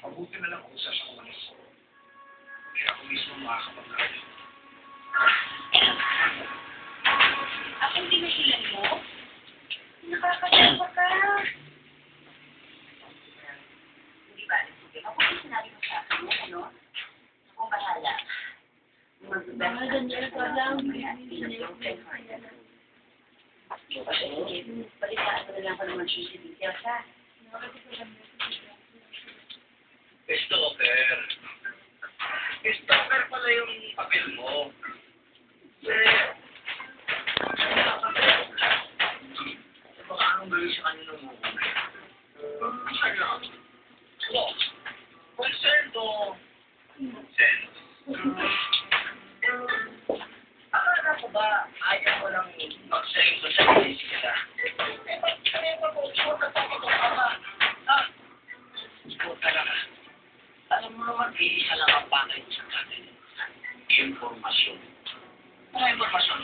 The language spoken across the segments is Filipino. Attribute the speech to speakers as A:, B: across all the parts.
A: Mabuti na lang kung saan siya umalis. Kaya ako mismo makakapag-aral.
B: Ako hindi nahilan mo? Nakakatawa ka. Hindi ba? Sige, mabuti sinabi mo sa akin, ano? Akong bahala.
C: Mga ganyan pa lang.
B: Balitaan ko na lang ko naman siya si details, ha?
A: Stalker. Stalker pala yung papel mo. Baka anong gawin sa kanila mo? Ano? Concerned o consent? Akala ko ba ayaw mo lang mag-save ko sa isip ka? Kaya pa po, sure ka pa ko ama. Ikaw talaga. Alam mo naman, iisa lang ang bagay sa kanila. Informasyon. Ano informasyon?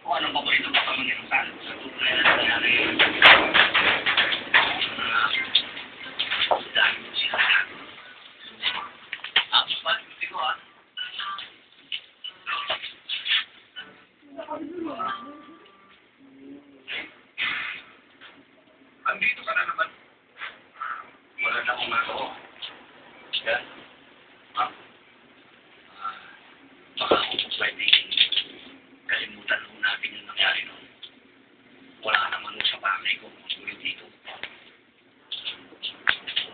A: Kung anong babayin ng baka mangyayang sa tunay na nangyari. Dahil mo sila lahat. Tapos pa, hindi ko andito ka na naman. Wala na akong magawa. Yan. Baka kung pwedeng kalimutan mo natin yung nangyari noon. Wala ka naman sa bagay ko kung sulit dito.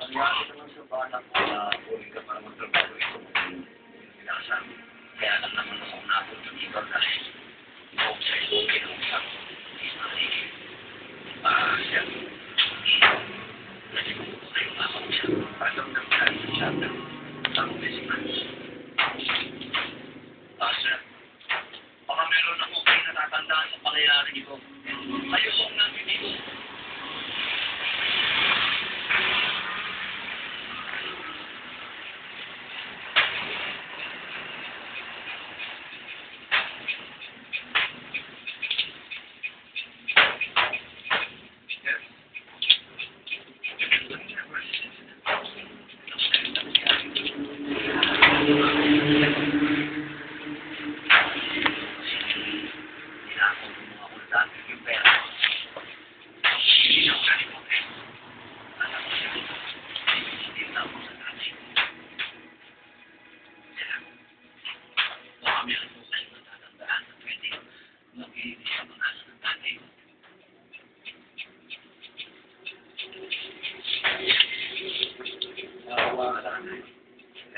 A: Nangyari naman sa banak na huling ka para magtrabaho ito. Pinasa. Kaya lang naman ako napunta dito dahil ikaw sa iyo kinausap. Siya. Nalimuto kayo nga ako siya. Alam ng kaya siya ng pesiman. Sir, baka meron ako kayo natatandaan sa pangyayari nito. Ayoko namin dito.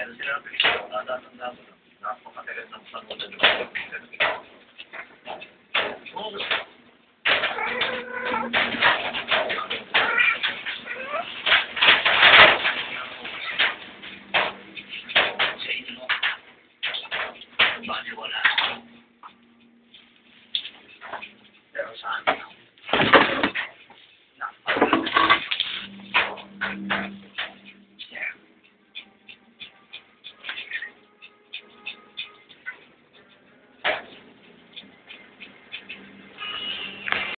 A: Meron sila ng pagkakataon na tatandaan mo. Napakatagal ng pangunan ng pagkakataon. Sa inyo, bali wala.